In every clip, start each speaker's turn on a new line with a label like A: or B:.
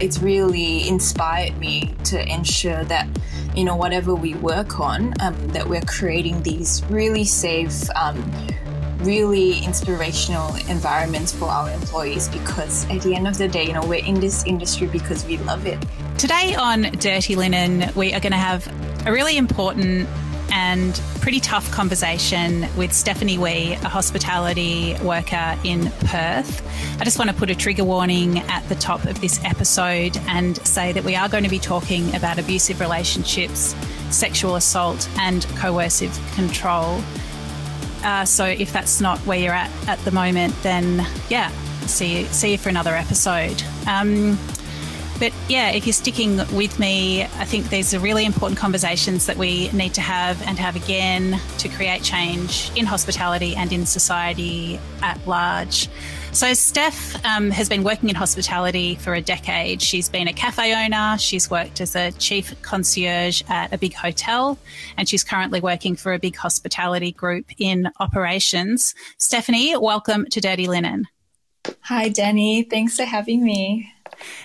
A: it's really inspired me to ensure that, whatever we work on, that we're creating these really safe, really inspirational environments for our employees, because at the end of the day, we're in this industry because we love it.
B: Today on Dirty Linen, we are going to have a really important and pretty tough conversation with Stefanie Wee, a hospitality worker in Perth. I just want to put a trigger warning at the top of this episode and say that we are going to be talking about abusive relationships, sexual assault and coercive control. So if that's not where you're at the moment, then see you for another episode. But yeah, if you're sticking with me, I think these are really important conversations that we need to have and have again to create change in hospitality and in society at large. So Stef has been working in hospitality for a decade. She's been a cafe owner. She's worked as a chief concierge at a big hotel, and she's currently working for a big hospitality group in operations. Stefanie, welcome to Dirty Linen.
A: Hi, Dani. Thanks for having me.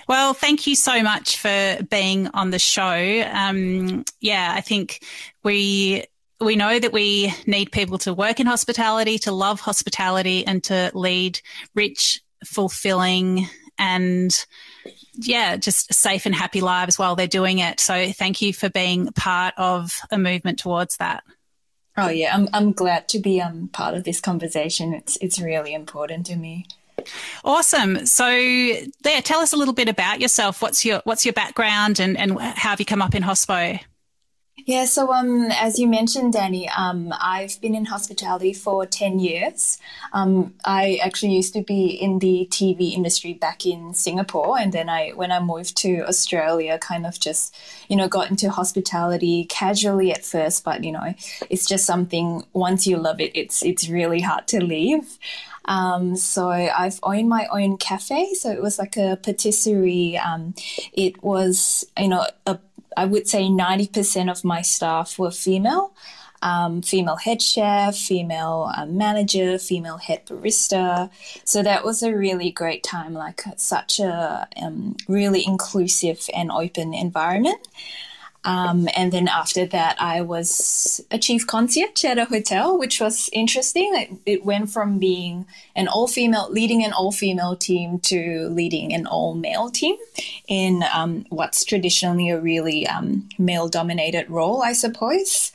B: Well, thank you so much for being on the show. I think we know that we need people to work in hospitality, to love hospitality and to lead rich, fulfilling and, just safe and happy lives while they're doing it. So thank you for being part of a movement towards that.
A: Oh, yeah, I'm glad to be part of this conversation. It's really important to me.
B: Awesome. So tell us a little bit about yourself. What's your background and how have you come up in hospo?
A: Yeah, so as you mentioned, Dani, I've been in hospitality for 10 years. I actually used to be in the TV industry back in Singapore, and then when I moved to Australia, kind of just, got into hospitality casually at first, but, it's just something, once you love it, it's really hard to leave. So I've owned my own cafe. So it was like a patisserie. It was, I would say 90% of my staff were female. Female head chef, female manager, female head barista. So that was a really great time, like such a really inclusive and open environment. And then after that, I was a chief concierge at a hotel, which was interesting. It went from being leading an all-female team to leading an all-male team in what's traditionally a really male-dominated role, I suppose.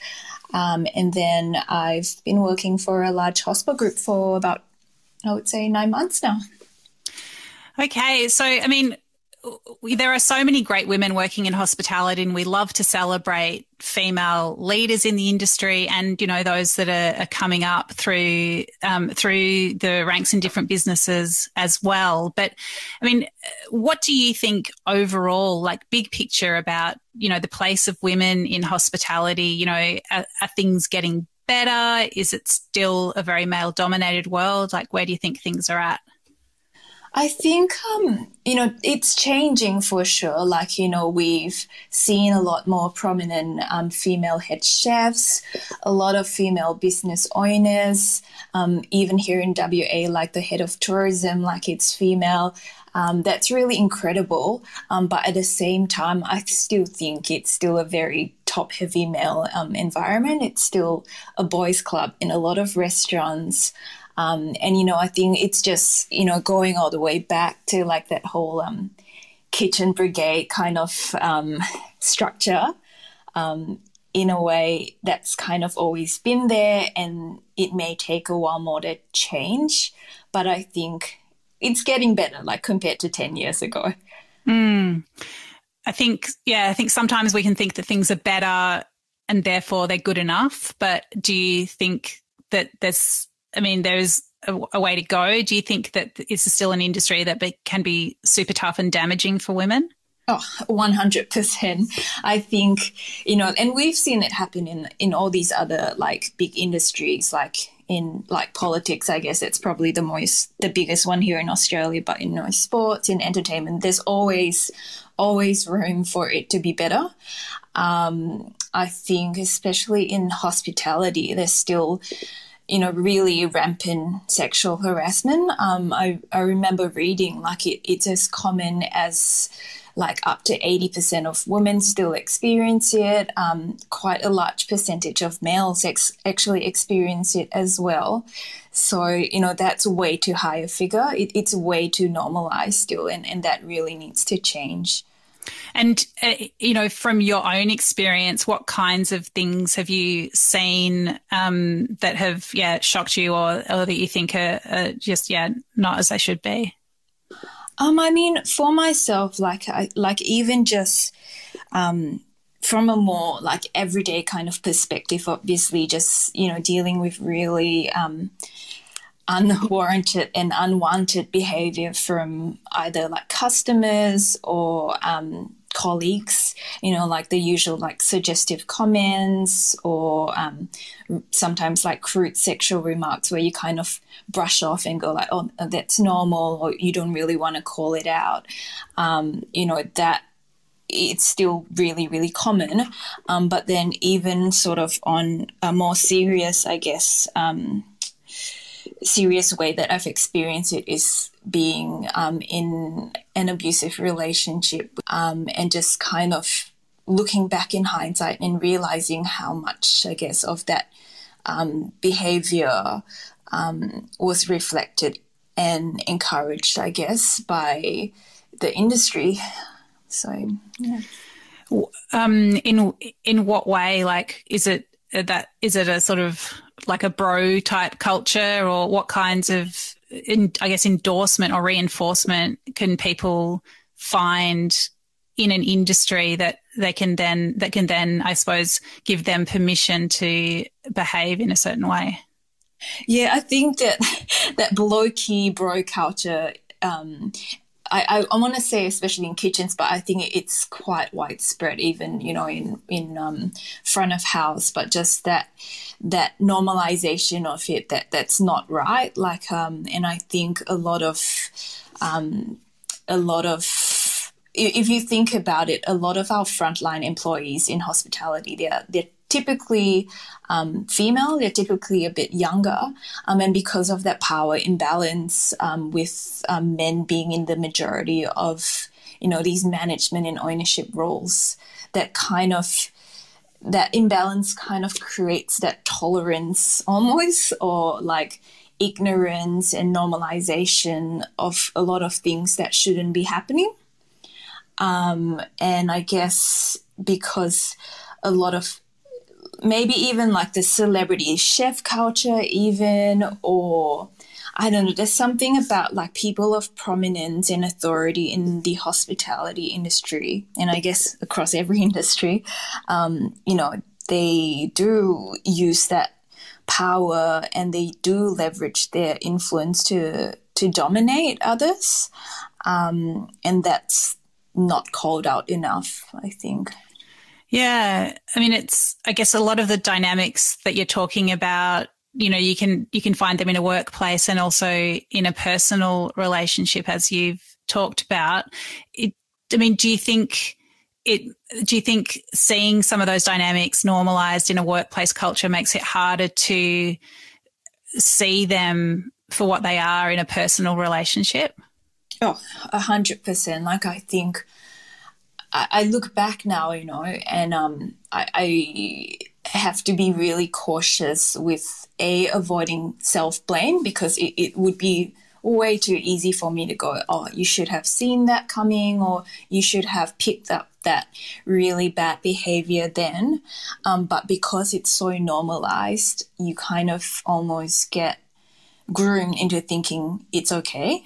A: And then I've been working for a large hospital group for about, I would say, 9 months now.
B: Okay. So, there are so many great women working in hospitality, and we love to celebrate female leaders in the industry and, those that are coming up through the ranks in different businesses as well. But, what do you think overall, like big picture about, the place of women in hospitality? Are things getting better? Is it still a very male-dominated world? Like, where do you think things are at?
A: I think, it's changing for sure. Like, we've seen a lot more prominent female head chefs, a lot of female business owners, even here in WA, like the head of tourism, like it's female. That's really incredible. But at the same time, I still think it's still a very top-heavy male environment. It's still a boys' club in a lot of restaurants. I think it's just, going all the way back to like that whole kitchen brigade kind of structure. In a way, that's kind of always been there, and it may take a while more to change. But I think it's getting better, like compared to 10 years ago.
B: I think sometimes we can think that things are better and therefore they're good enough. But do you think that there's a way to go? Do you think that it's still an industry that can be super tough and damaging for women?
A: Oh, 100%. I think, and we've seen it happen in all these other like big industries, like in like politics. I guess it's probably the biggest one here in Australia, but in sports, in entertainment, there's always room for it to be better. I think especially in hospitality, there's still really rampant sexual harassment. I remember reading like it's as common as like up to 80% of women still experience it. Quite a large percentage of males actually experience it as well. So, that's way too high a figure. It's way too normalized still, and that really needs to change.
B: And, from your own experience, what kinds of things have you seen that have, shocked you or that you think are just, not as they should be?
A: I mean, for myself, even just from a more like everyday kind of perspective, obviously just, dealing with really unwarranted and unwanted behavior from either like customers or colleagues, like the usual like suggestive comments or sometimes like crude sexual remarks where you kind of brush off and go like, oh, that's normal, or you don't really want to call it out. That it's still really, really common. But then even sort of on a more serious, I guess, serious way that I've experienced it is being in an abusive relationship, and just kind of looking back in hindsight and realizing how much, I guess, of that behavior was reflected and encouraged, I guess, by the industry. So, yeah.
B: In what way? Like, is it a sort of like a bro type culture, or what kinds of, endorsement or reinforcement can people find in an industry that can then, I suppose, give them permission to behave in a certain way?
A: Yeah, I think that low-key bro culture, I want to say especially in kitchens, but I think it's quite widespread even, in front of house, but just that normalization of it, that's not right. Like, and I think a lot of, if you think about it, a lot of our frontline employees in hospitality, they're typically female, they're typically a bit younger, and because of that power imbalance with men being in the majority of, these management and ownership roles, that imbalance kind of creates that tolerance almost, or like ignorance and normalization of a lot of things that shouldn't be happening. And I guess because a lot of maybe even like the celebrity chef culture even, or I don't know, there's something about like people of prominence and authority in the hospitality industry, and I guess across every industry, they do use that power and they do leverage their influence to dominate others, and that's not called out enough, I think.
B: Yeah. I mean, I guess a lot of the dynamics that you're talking about, you can find them in a workplace and also in a personal relationship, as you've talked about. Do you think seeing some of those dynamics normalized in a workplace culture makes it harder to see them for what they are in a personal relationship?
A: Oh, 100%. Like, I think I look back now, and I have to be really cautious with avoiding self-blame, because it would be way too easy for me to go, oh, you should have seen that coming, or you should have picked up that really bad behavior then. But because it's so normalized, you kind of almost get groomed into thinking it's okay.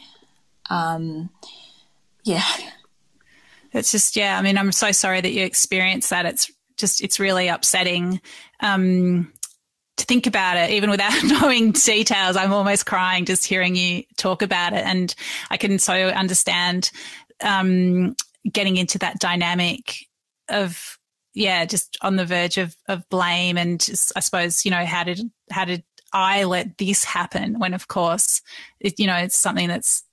A: Yeah.
B: It's just, I mean, I'm so sorry that you experienced that. It's really upsetting to think about it, even without knowing details. I'm almost crying just hearing you talk about it. And I can so understand getting into that dynamic of, just on the verge of blame, and just, I suppose, how did I let this happen, when of course, it's something that's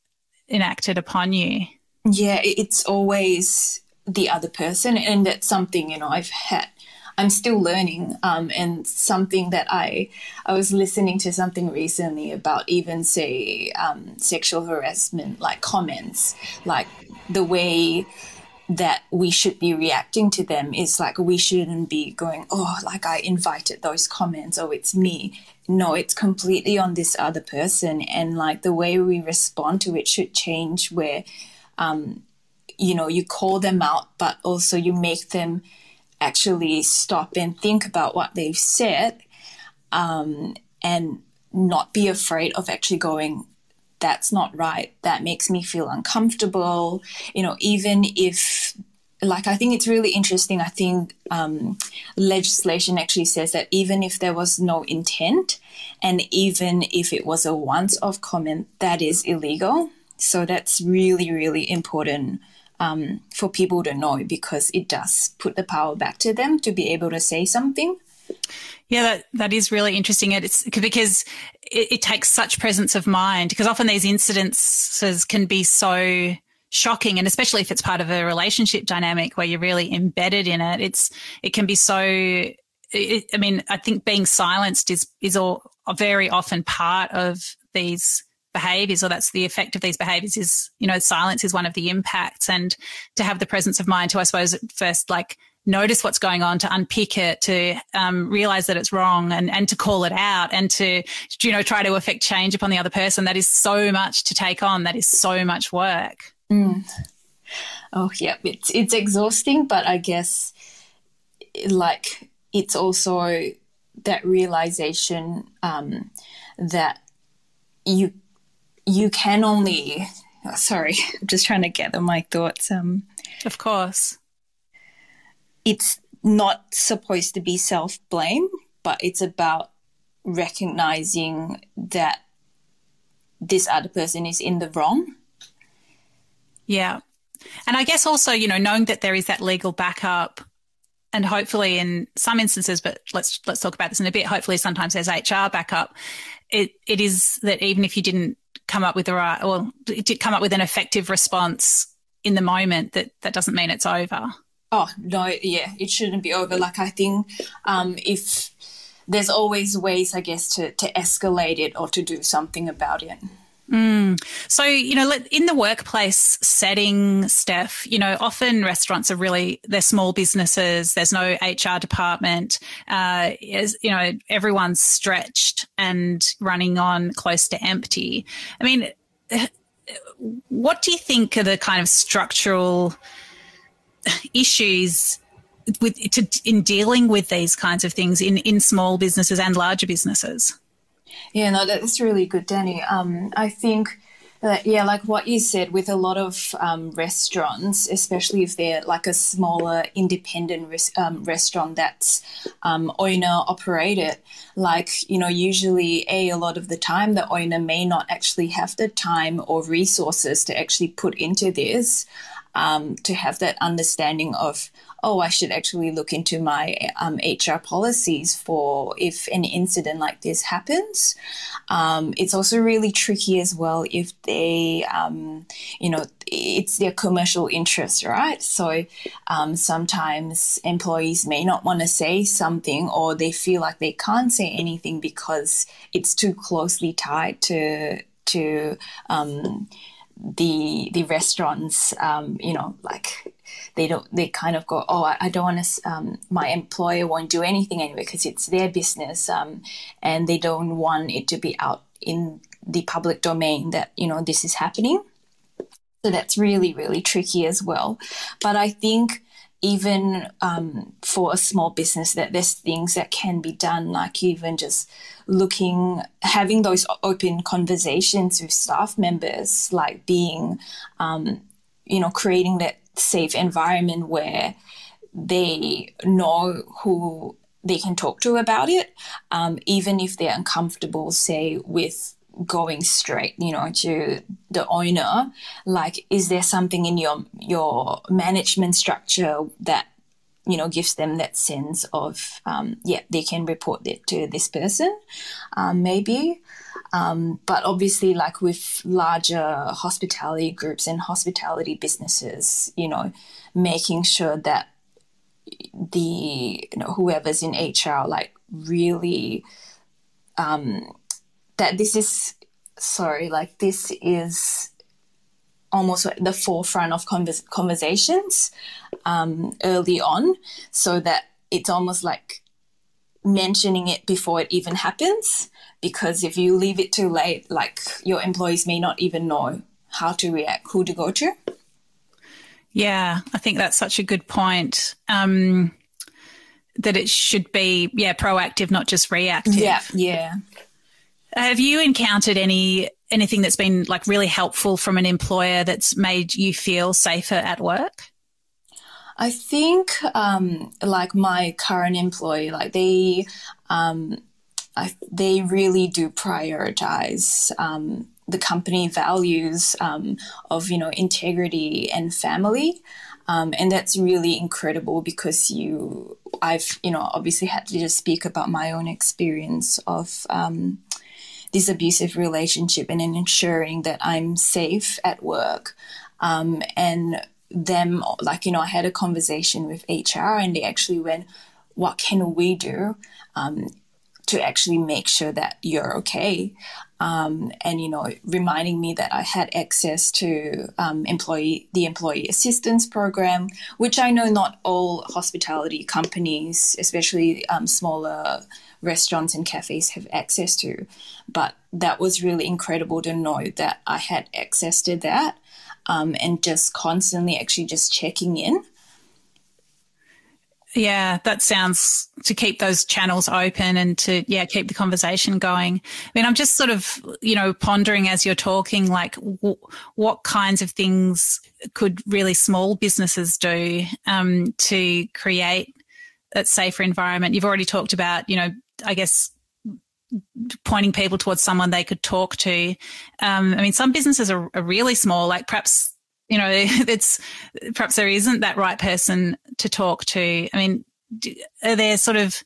B: enacted upon you.
A: Yeah, it's always the other person, and that's something, I've had I'm still learning. And something that I was listening to something recently about even say sexual harassment, like comments, like the way that we should be reacting to them is like we shouldn't be going, oh, like I invited those comments, oh, it's me. No, it's completely on this other person, and like the way we respond to it should change where you call them out, but also you make them actually stop and think about what they've said, and not be afraid of actually going, that's not right, that makes me feel uncomfortable. Even if, like, I think it's really interesting. I think legislation actually says that even if there was no intent and even if it was a once-off comment, that is illegal. So that's really, really important for people to know, because it does put the power back to them to be able to say something.
B: Yeah, that is really interesting. It's because it takes such presence of mind, because often these incidences can be so shocking, and especially if it's part of a relationship dynamic where you're really embedded in it, it can be so. I think being silenced is very often part of these behaviours, or that's the effect of these behaviours is, silence is one of the impacts. And to have the presence of mind to, I suppose, at first, like, notice what's going on, to unpick it, to realise that it's wrong, and to call it out, and to, try to affect change upon the other person. That is so much to take on. That is so much work.
A: Oh, yeah. It's exhausting, but I guess, like, it's also that realisation that you can only... sorry, I'm just trying to gather my thoughts.
B: Of course.
A: It's not supposed to be self-blame, but it's about recognising that this other person is in the wrong.
B: Yeah. And I guess also, knowing that there is that legal backup, and hopefully in some instances, but let's talk about this in a bit, hopefully sometimes there's HR backup. It is that even if you didn't come up with come up with an effective response in the moment, that doesn't mean it's over.
A: Oh, no, yeah, it shouldn't be over. Like, I think if there's always ways, I guess, to escalate it or to do something about it.
B: So, in the workplace setting, Steph, often restaurants they're small businesses. There's no HR department. Everyone's stretched and running on close to empty. I mean, what do you think are the kind of structural issues in dealing with these kinds of things in small businesses and larger businesses?
A: Yeah, no, that's really good, Dani. I think that, yeah, like what you said, with a lot of restaurants, especially if they're like a smaller independent restaurant that's owner operated, like, usually a lot of the time the owner may not actually have the time or resources to actually put into this, to have that understanding of, oh, I should actually look into my HR policies for if an incident like this happens. It's also really tricky as well if they, it's their commercial interest, right? So sometimes employees may not want to say something, or they feel like they can't say anything because it's too closely tied to the restaurants, like they kind of go, oh, I don't want to, my employer won't do anything anyway because it's their business, and they don't want it to be out in the public domain that, this is happening. So that's really, really tricky as well. But I think even for a small business, that there's things that can be done, like even just having those open conversations with staff members, like being, creating that safe environment where they know who they can talk to about it, even if they're uncomfortable, say, with going straight, to the owner. Like, is there something in your management structure that, gives them that sense of, they can report it to this person, maybe. But obviously, like with larger hospitality groups and hospitality businesses, making sure that the whoever's in HR like really that this is almost at the forefront of conversations early on, so that it's almost like mentioning it before it even happens, because if you leave it too late, like your employees may not even know how to react, who to go to.
B: Yeah, I think that's such a good point, that it should be, proactive, not just reactive.
A: Yeah.
B: Have you encountered anything that's been like really helpful from an employer that's made you feel safer at work?
A: I think like my current employee, like they really do prioritize the company values of integrity and family, and that's really incredible because I've obviously had to just speak about my own experience of this abusive relationship and in ensuring that I'm safe at work, and them, like, I had a conversation with HR and they actually went, what can we do to actually make sure that you're okay? And, reminding me that I had access to the employee assistance program, which I know not all hospitality companies, especially smaller restaurants and cafes, have access to. But that was really incredible to know that I had access to that. And just constantly actually just checking in.
B: Yeah, that sounds to keep those channels open and to, keep the conversation going. I mean, I'm just sort of, pondering as you're talking, like what kinds of things could really small businesses do to create that safer environment? You've already talked about, I guess, pointing people towards someone they could talk to. I mean, some businesses are really small, like perhaps, perhaps there isn't that right person to talk to. I mean, are there sort of,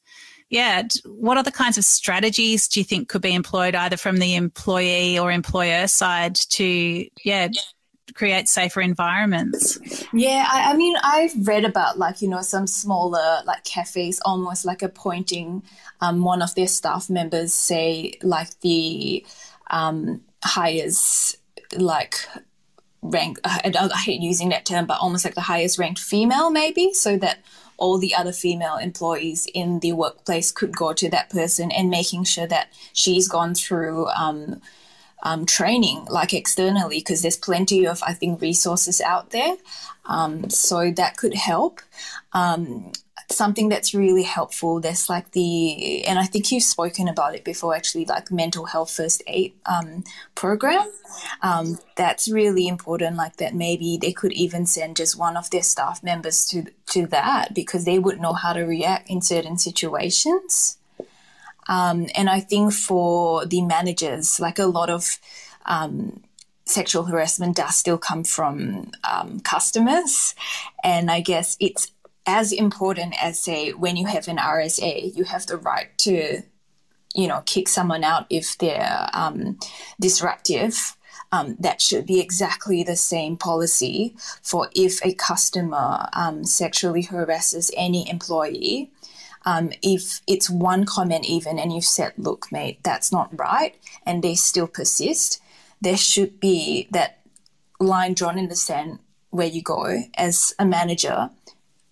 B: what other kinds of strategies do you think could be employed either from the employee or employer side to, create safer environments?
A: Yeah, I mean, I've read about some smaller like cafes almost like appointing one of their staff members, say like the highest like rank, I hate using that term, but almost like the highest ranked female maybe, so that all the other female employees in the workplace could go to that person, and making sure that she's gone through training like externally, because there's plenty of, I think, resources out there. So that could help. Something that's really helpful, there's like and I think you've spoken about it before actually, like mental health first aid program. That's really important, like that maybe they could even send just one of their staff members to that, because they would know how to react in certain situations. And I think for the managers, like a lot of sexual harassment does still come from customers. And I guess it's as important as, say, when you have an RSA, you have the right to, kick someone out if they're disruptive. That should be exactly the same policy for if a customer sexually harasses any employee. If it's one comment even and you've said, look, mate, that's not right, and they still persist, there should be that line drawn in the sand where you go as a manager,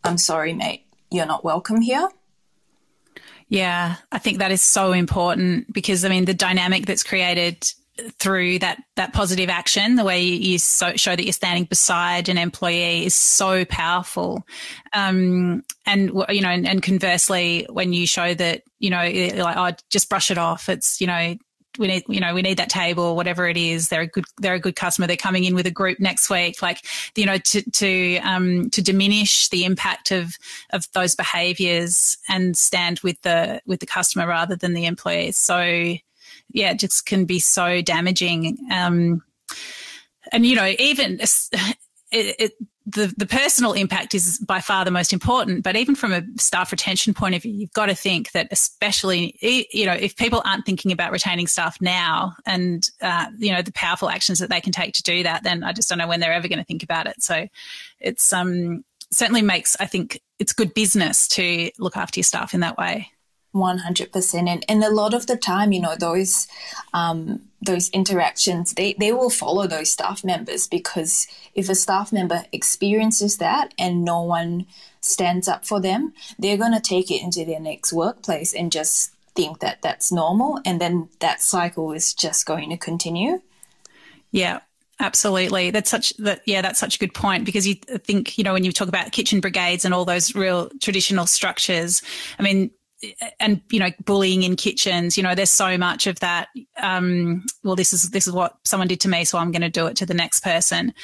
A: I'm sorry, mate, you're not welcome here.
B: Yeah, I think that is so important, because, I mean, the dynamic that's created through that positive action, the way you show that you're standing beside an employee, is so powerful. And conversely, when you show that, like, oh, just brush it off. It's, we need that table, whatever it is. They're a good customer. They're coming in with a group next week. Like, to diminish the impact of those behaviours and stand with the customer rather than the employee. So, yeah, it just can be so damaging. And even the personal impact is by far the most important, but even from a staff retention point of view, you've got to think that, especially, if people aren't thinking about retaining staff now and, the powerful actions that they can take to do that, then I just don't know when they're ever going to think about it. So it's, certainly makes, I think it's good business to look after your staff in that way.
A: 100%. And a lot of the time, you know, those interactions, they will follow those staff members, because if a staff member experiences that and no one stands up for them, they're going to take it into their next workplace and just think that that's normal. And then that cycle is just going to continue.
B: Yeah. Absolutely. That's such a good point, because you think, you know, when you talk about kitchen brigades and all those real traditional structures, I mean, and, you know, bullying in kitchens, you know, there's so much of that. Well, this is what someone did to me, so I'm going to do it to the next person.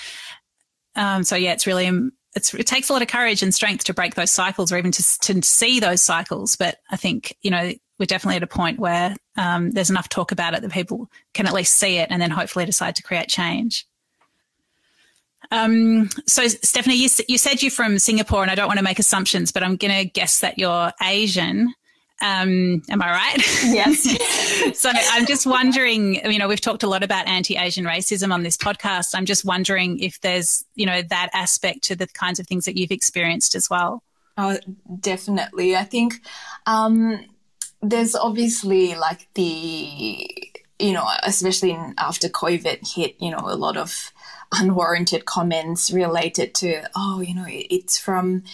B: So yeah, it's really, it takes a lot of courage and strength to break those cycles, or even to see those cycles. But I think, you know, we're definitely at a point where there's enough talk about it that people can at least see it and then hopefully decide to create change. So Stefanie, you said you're from Singapore, and I don't want to make assumptions, but I'm going to guess that you're Asian. Am I right?
A: Yes.
B: So I'm just wondering, you know, we've talked a lot about anti-Asian racism on this podcast. I'm just wondering if there's, you know, that aspect to the kinds of things that you've experienced as well.
A: Oh, definitely. I think there's obviously like you know, especially after COVID hit, you know, a lot of unwarranted comments related to, oh, you know, it's from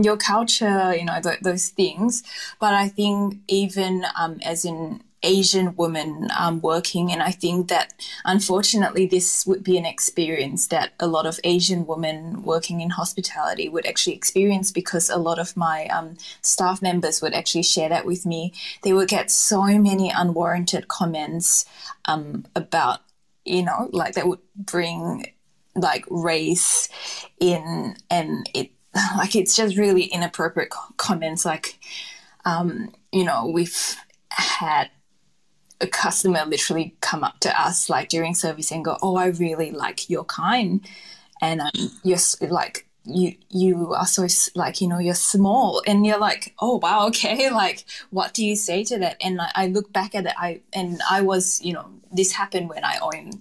A: your culture, you know, those things. But I think even as an Asian woman working, and I think that unfortunately this would be an experience that a lot of Asian women working in hospitality would actually experience, because a lot of my staff members would actually share that with me. They would get so many unwarranted comments about, you know, like that would bring like race in, and it's just really inappropriate comments. Like, you know, we've had a customer literally come up to us like during service and go, "Oh, I really like your kind, and you're like you are so like, you know, you're small," and you're like, "Oh wow, okay." Like, what do you say to that? And I look back at it, I was, you know, this happened when I owned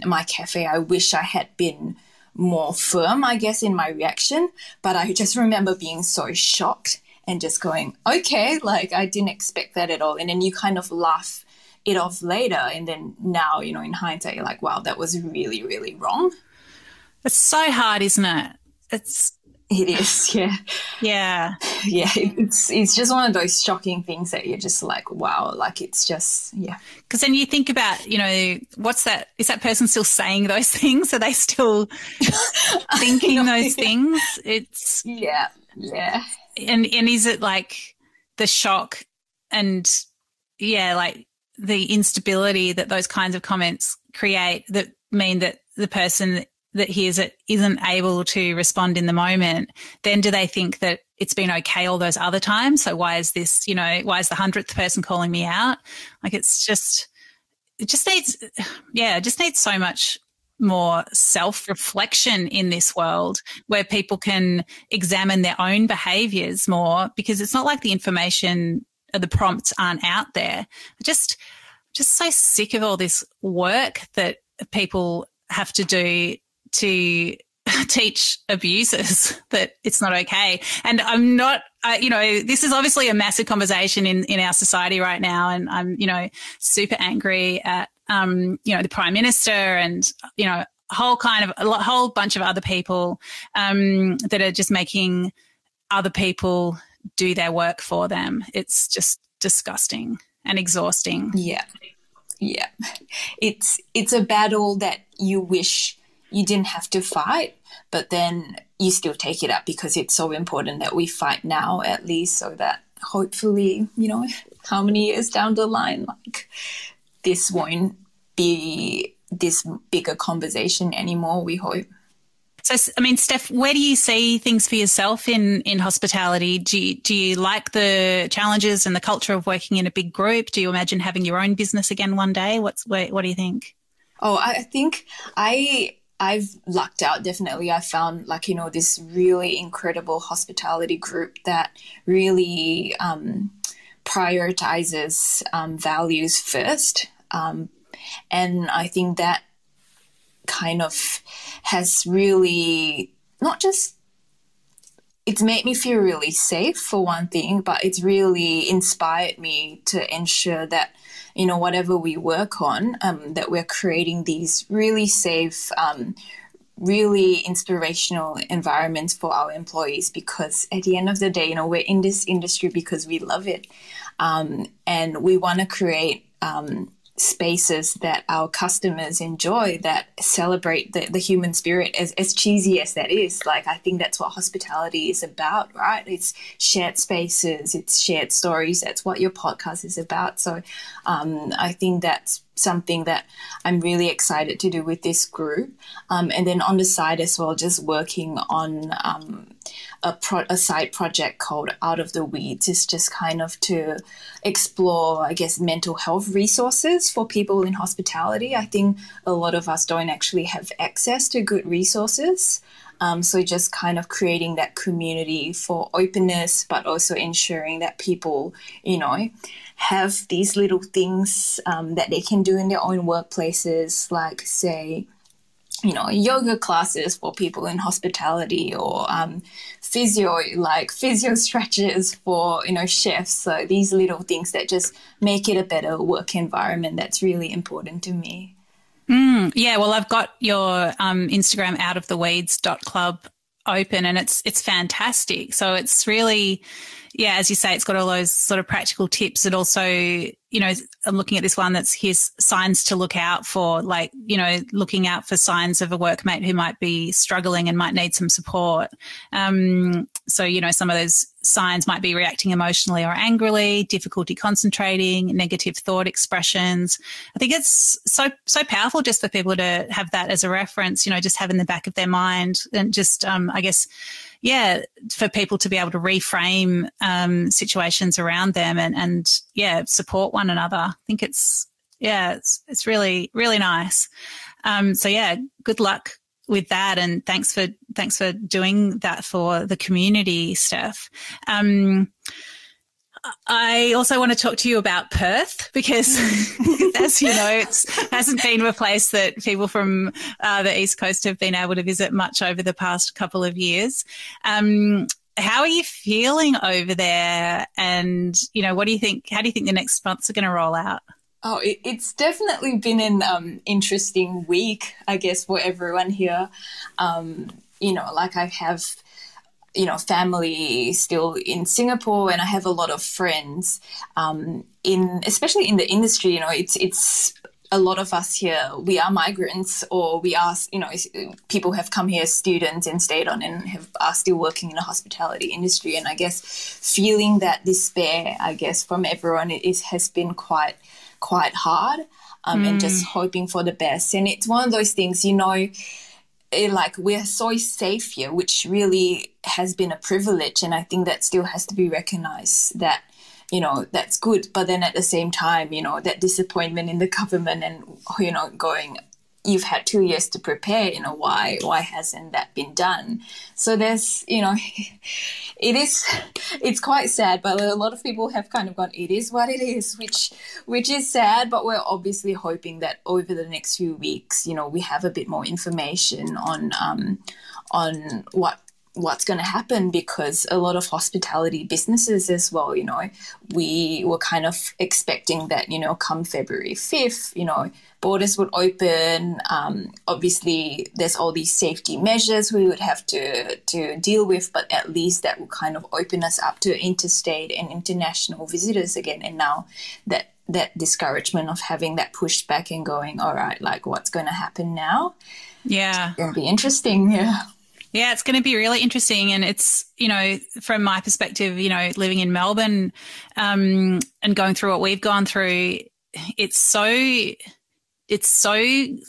A: my cafe. I wish I had been more firm, I guess, in my reaction, but I just remember being so shocked and just going, okay, like I didn't expect that at all. And then you kind of laugh it off later, and then now, you know, in hindsight, you're like, wow, that was really, really wrong.
B: It's so hard, isn't it?
A: It is, yeah.
B: Yeah.
A: Yeah, it's just one of those shocking things that you're just like, wow, like it's just, yeah.
B: Because then you think about, you know, what's that? Is that person still saying those things? Are they still thinking those things? It's
A: yeah.
B: And is it like the shock and, yeah, like the instability that those kinds of comments create that mean that the person that hears it isn't able to respond in the moment? Then do they think that it's been okay all those other times? So why is this, you know, why is the 100th person calling me out? Like it just needs so much more self-reflection in this world where people can examine their own behaviours more, because it's not like the information or the prompts aren't out there. Just so sick of all this work that people have to do to teach abusers that it's not okay. And I'm not, you know, this is obviously a massive conversation in our society right now. And I'm, you know, super angry at, you know, the Prime Minister and, you know, a whole bunch of other people that are just making other people do their work for them. It's just disgusting and exhausting.
A: Yeah. It's a battle that you wish you didn't have to fight, but then you still take it up because it's so important that we fight now, at least, so that hopefully, you know, how many years down the line, like this won't be this bigger conversation anymore, we hope.
B: So, I mean, Steph, where do you see things for yourself in hospitality? Do you like the challenges and the culture of working in a big group? Do you imagine having your own business again one day? What do you think?
A: Oh, I think I've lucked out, definitely. I found, like, you know, this really incredible hospitality group that really prioritizes values first. And I think that kind of has really not just it's made me feel really safe for one thing, but it's really inspired me to ensure that, whatever we work on, that we're creating these really safe, really inspirational environments for our employees, because at the end of the day, we're in this industry because we love it. And we want to create spaces that our customers enjoy, that celebrate the human spirit, as cheesy as that is. Like, I think that's what hospitality is about, right? It's shared spaces, it's shared stories. That's what your podcast is about. So I think that's something that I'm really excited to do with this group. And then on the side as well, just working on a side project called Out of the Weeds, is just kind of to explore, I guess, mental health resources for people in hospitality. I think a lot of us don't actually have access to good resources. So just kind of creating that community for openness, but also ensuring that people, have these little things that they can do in their own workplaces, like, say, yoga classes for people in hospitality, or physio stretches for, chefs. So these little things that just make it a better work environment, that's really important to me.
B: Yeah, well, I've got your Instagram outoftheweeds.club open, and it's fantastic. So it's really, as you say, it's got all those sort of practical tips, and also, I'm looking at this one that's here's signs to look out for, like, looking out for signs of a workmate who might be struggling and might need some support. So, some of those signs might be reacting emotionally or angrily, difficulty concentrating, negative thought expressions. I think it's so powerful just for people to have that as a reference, just have in the back of their mind, and just, I guess, for people to be able to reframe situations around them and support one another. I think it's really, really nice. So good luck with that, and thanks for doing that for the community, Stef. I also want to talk to you about Perth, because, as you know, it hasn't been a place that people from the East Coast have been able to visit much over the past couple of years. How are you feeling over there? And, what do you think? How do you think the next months are going to roll out?
A: Oh, it's definitely been an interesting week, I guess, for everyone here. I have, family still in Singapore, and I have a lot of friends especially in the industry. It's a lot of us here, we are migrants, or we are, people have come here as students and stayed on and are still working in the hospitality industry. And I guess feeling that despair, I guess, from everyone has been quite hard, and just hoping for the best. And it's one of those things, we're so safe here, which really has been a privilege. And I think that still has to be recognized, that, that's good. But then at the same time, that disappointment in the government, and, going, you've had 2 years to prepare, why hasn't that been done? So there's, it's quite sad, but a lot of people have kind of gone, it is what it is, which is sad, but we're obviously hoping that over the next few weeks, we have a bit more information on what's going to happen, because a lot of hospitality businesses as well, we were kind of expecting that, come February 5th, borders would open. Obviously, there's all these safety measures we would have to deal with, but at least that will kind of open us up to interstate and international visitors again. And now that discouragement of having that pushed back and going, all right, like, what's going to happen now?
B: Yeah.
A: It's going to be interesting. Yeah.
B: Yeah, it's going to be really interesting. And it's, from my perspective, living in Melbourne and going through what we've gone through, it's so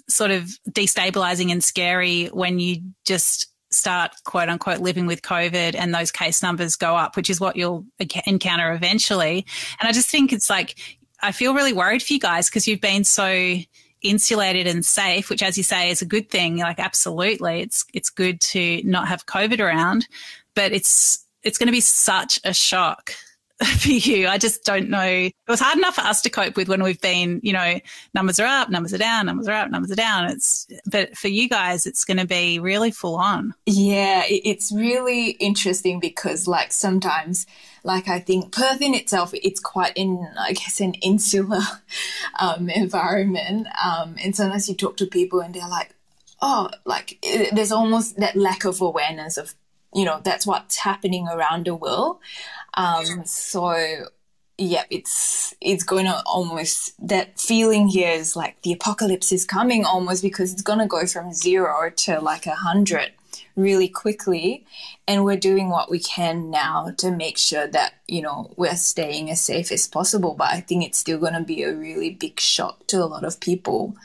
B: sort of destabilizing and scary when you just start, quote unquote, living with COVID and those case numbers go up, which is what you'll encounter eventually. And I just think it's like, I feel really worried for you guys, because you've been so insulated and safe, which, as you say, is a good thing. Like, absolutely, it's good to not have COVID around, but it's going to be such a shock for you. I just don't know. It was hard enough for us to cope with when we've been, numbers are up, numbers are down, numbers are up, numbers are down. But for you guys, it's going to be really full on.
A: Yeah, it's really interesting because like sometimes, like I think Perth in itself, it's quite an insular environment. And sometimes you talk to people and they're like, oh, like there's almost that lack of awareness of, that's what's happening around the world. So yeah, it's going to almost, that feeling here is like the apocalypse is coming almost, because it's going to go from 0 to like 100 really quickly. And we're doing what we can now to make sure that, we're staying as safe as possible. But I think it's still going to be a really big shock to a lot of people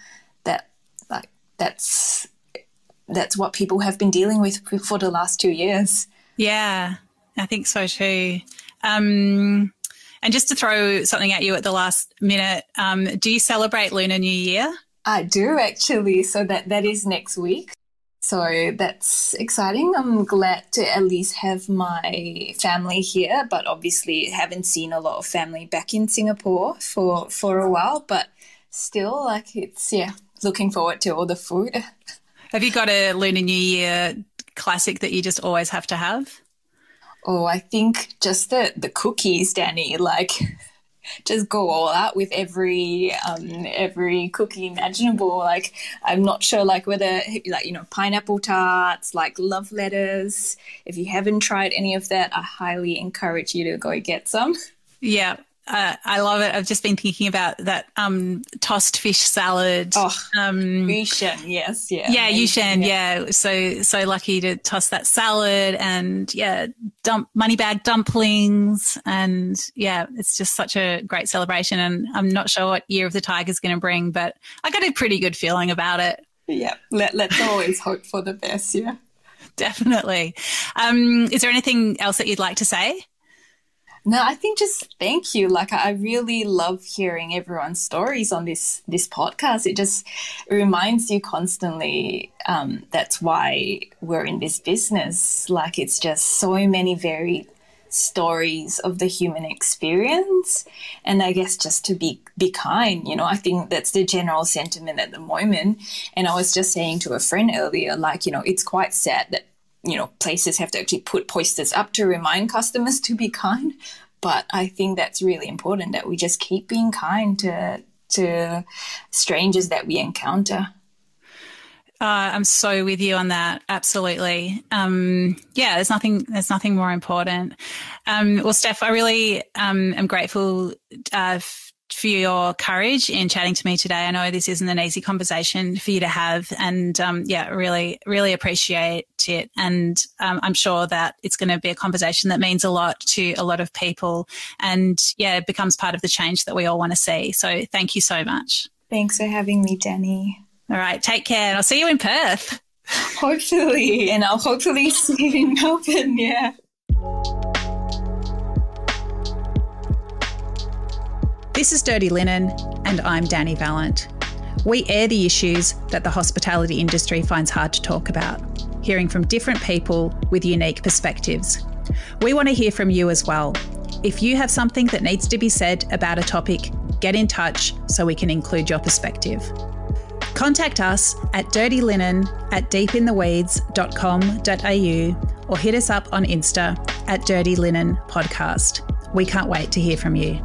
A: that like that's what people have been dealing with for the last 2 years.
B: Yeah, I think so too. And just to throw something at you at the last minute, do you celebrate Lunar New Year?
A: I do actually. So that is next week. So that's exciting. I'm glad to at least have my family here, but obviously haven't seen a lot of family back in Singapore for a while, but still like it's, looking forward to all the food.
B: Have you got a Lunar New Year classic that you just always have to have?
A: Oh, I think just the cookies, Dani, like just go all out with every cookie imaginable. Like I'm not sure like whether like, pineapple tarts, like love letters. If you haven't tried any of that, I highly encourage you to go get some. Yeah.
B: I love it. I've just been thinking about that tossed fish salad.
A: Oh, Yushan, yes, yeah.
B: Yeah, Yushan, yeah. So lucky to toss that salad and, money bag dumplings. And, it's just such a great celebration. And I'm not sure what Year of the Tiger is going to bring, but I got a pretty good feeling about it.
A: Yeah, let's always hope for the best, yeah.
B: Definitely. Is there anything else that you'd like to say?
A: No, I think just thank you. Like I really love hearing everyone's stories on this podcast. It just reminds you constantly that's why we're in this business. Like it's just so many varied stories of the human experience. And I guess just to be kind, I think that's the general sentiment at the moment. And I was just saying to a friend earlier, like, it's quite sad that places have to actually put posters up to remind customers to be kind. But I think that's really important that we just keep being kind to strangers that we encounter.
B: I'm so with you on that. Absolutely. There's nothing more important. Well, Stef, I really am grateful for your courage in chatting to me today. I know this isn't an easy conversation for you to have, and really, really appreciate it. And I'm sure that it's going to be a conversation that means a lot to a lot of people, and it becomes part of the change that we all want to see. So thank you so much.
A: Thanks for having me, Dani.
B: All right, take care, and I'll see you in Perth.
A: Hopefully, and I'll hopefully see you in Melbourne. Yeah.
B: This is Dirty Linen, and I'm Dani Valent. We air the issues that the hospitality industry finds hard to talk about, hearing from different people with unique perspectives. We want to hear from you as well. If you have something that needs to be said about a topic, get in touch so we can include your perspective. Contact us at dirtyLinen@deepintheweeds.com.au or hit us up on Insta at Dirty Linen Podcast. We can't wait to hear from you.